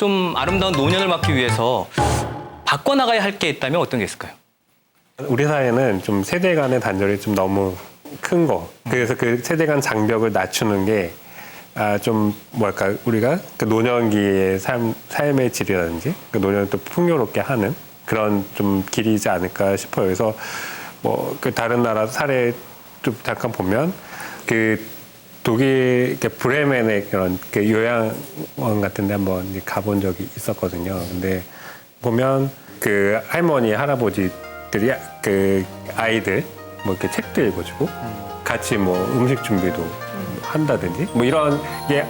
좀 아름다운 노년을 맞기 위해서 바꿔나가야 할 게 있다면 어떤 게 있을까요? 우리 사회는 좀 세대 간의 단절이 좀 너무 큰 거. 그래서 그 세대 간 장벽을 낮추는 게 좀 뭐랄까 우리가 그 노년기의 삶의 질이라든지 그 노년을 또 풍요롭게 하는 그런 좀 길이지 않을까 싶어요. 그래서 뭐 그 다른 나라 사례 좀 잠깐 보면 그 독일 브레멘의 그런 그 요양원 같은데 한번 이제 가본 적이 있었거든요. 근데 보면 그 할머니 할아버지들이 그 아이들 뭐 이렇게 책도 읽어주고 같이 뭐 음식 준비도 한다든지 뭐 이런 게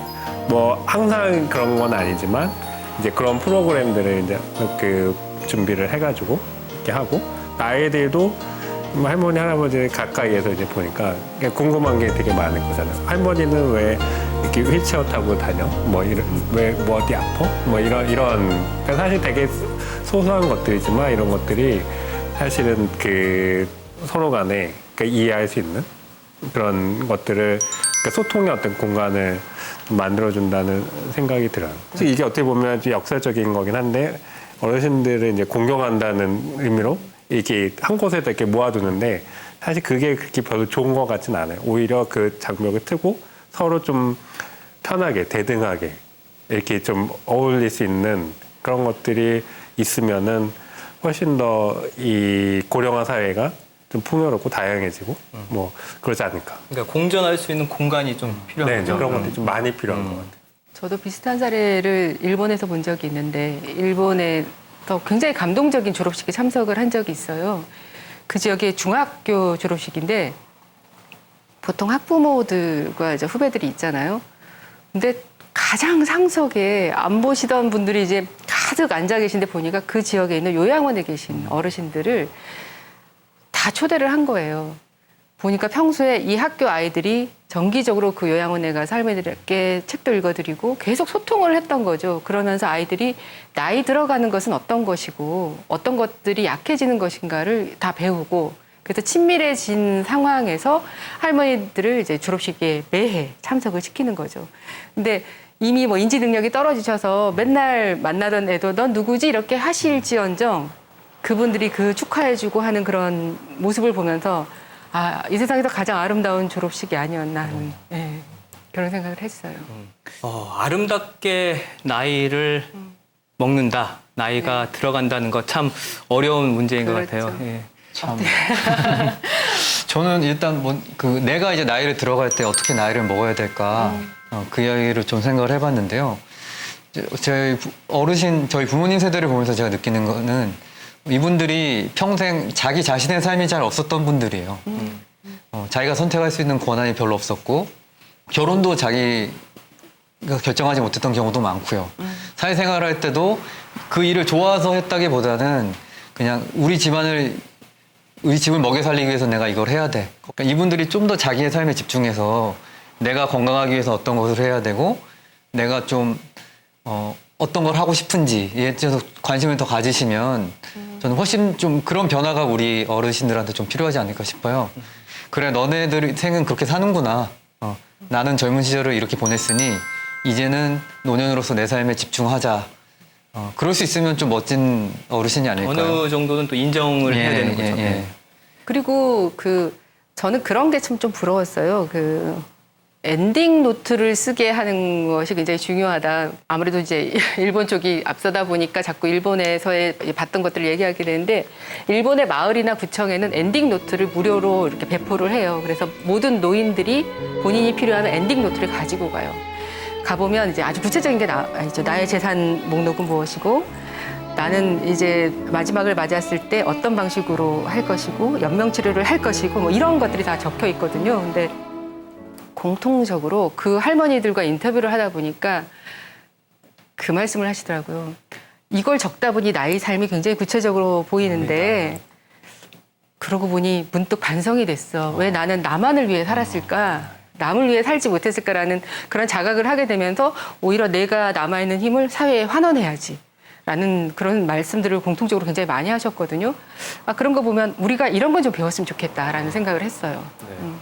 뭐 항상 그런 건 아니지만 이제 그런 프로그램들을 이제 그 준비를 해가지고 이렇게 하고 아이들도 뭐 할머니 할아버지 가까이에서 이제 보니까 궁금한 게 되게 많은 거잖아요. 할머니는 왜 이렇게 휠체어 타고 다녀? 뭐 이런 왜 뭐 어디 아파? 뭐 이런 그러니까 사실 되게 소소한 것들이지만 이런 것들이 사실은 그 서로 간에 그 이해할 수 있는 그런 것들을 그러니까 소통의 어떤 공간을 좀 만들어준다는 생각이 들어요. 그래서 이게 어떻게 보면 좀 역사적인 거긴 한데 어르신들을 이제 공경한다는 의미로 이렇게 한 곳에다 이렇게 모아두는데 사실 그게 그렇게 별로 좋은 것 같진 않아요. 오히려 그 장벽을 트고 서로 좀 편하게 대등하게 이렇게 좀 어울릴 수 있는 그런 것들이 있으면은 훨씬 더 이 고령화 사회가 좀 풍요롭고 다양해지고 뭐 그러지 않을까. 그러니까 공존할 수 있는 공간이 좀 필요한 네, 거죠. 그런 것들이 좀 많이 필요한 것 같아요. 저도 비슷한 사례를 일본에서 본 적이 있는데 일본에 더 굉장히 감동적인 졸업식에 참석을 한 적이 있어요. 그 지역의 중학교 졸업식인데 보통 학부모들과 이제 후배들이 있잖아요. 근데 가장 상석에 안 보시던 분들이 이제 가득 앉아 계신데 보니까 그 지역에 있는 요양원에 계신 어르신들을 다 초대를 한 거예요. 보니까 평소에 이 학교 아이들이 정기적으로 그 요양원에 가서 할머니들께 책도 읽어드리고 계속 소통을 했던 거죠. 그러면서 아이들이 나이 들어가는 것은 어떤 것이고 어떤 것들이 약해지는 것인가를 다 배우고 그래서 친밀해진 상황에서 할머니들을 이제 졸업식에 매해 참석을 시키는 거죠. 근데 이미 뭐 인지 능력이 떨어지셔서 맨날 만나던 애도 넌 누구지? 이렇게 하실지언정 그분들이 그 축하해주고 하는 그런 모습을 보면서 아, 이 세상에서 가장 아름다운 졸업식이 아니었나 하는 그런 생각을 했어요. 아름답게 나이를 먹는다. 나이가 들어간다는 것 참 어려운 문제인 것 그렇죠. 같아요. 예. 참. 저는 일단 뭐 그 내가 이제 나이를 들어갈 때 어떻게 나이를 먹어야 될까 그 이야기를 좀 생각을 해봤는데요. 저희 부모님 세대를 보면서 제가 느끼는 거는 이분들이 평생 자기 자신의 삶이 잘 없었던 분들이에요. 자기가 선택할 수 있는 권한이 별로 없었고 결혼도 자기가 결정하지 못했던 경우도 많고요. 사회생활을 할 때도 그 일을 좋아서 했다기보다는 그냥 우리 집을 먹여 살리기 위해서 내가 이걸 해야 돼. 그러니까 이분들이 좀 더 자기의 삶에 집중해서 내가 건강하기 위해서 어떤 것을 해야 되고 내가 좀 어떤 걸 하고 싶은지에 대해서 관심을 더 가지시면 저는 훨씬 좀 그런 변화가 우리 어르신들한테 좀 필요하지 않을까 싶어요. 그래 너네들 생은 그렇게 사는구나. 나는 젊은 시절을 이렇게 보냈으니 이제는 노년으로서 내 삶에 집중하자. 그럴 수 있으면 좀 멋진 어르신이 아닐까요? 어느 정도는 또 인정을 해야 되는 거죠. 예. 그리고 저는 그런 게 참 좀 부러웠어요. 엔딩 노트를 쓰게 하는 것이 굉장히 중요하다. 아무래도 이제 일본 쪽이 앞서다 보니까 자꾸 일본에서의 봤던 것들을 얘기하게 되는데 일본의 마을이나 구청에는 엔딩 노트를 무료로 이렇게 배포를 해요. 그래서 모든 노인들이 본인이 필요하면 엔딩 노트를 가지고 가요. 가보면 이제 아주 구체적인 게 나의 재산 목록은 무엇이고 나는 이제 마지막을 맞이했을 때 어떤 방식으로 할 것이고 연명치료를 할 것이고 뭐 이런 것들이 다 적혀 있거든요. 근데 공통적으로 그 할머니들과 인터뷰를 하다 보니까 그 말씀을 하시더라고요. 이걸 적다 보니 나의 삶이 굉장히 구체적으로 보이는데 그러고 보니 문득 반성이 됐어. 왜 나는 나만을 위해 살았을까? 남을 위해 살지 못했을까라는 그런 자각을 하게 되면서 오히려 내가 남아있는 힘을 사회에 환원해야지. 라는 그런 말씀들을 공통적으로 굉장히 많이 하셨거든요. 그런 거 보면 우리가 이런 건 좀 배웠으면 좋겠다라는 생각을 했어요. 네.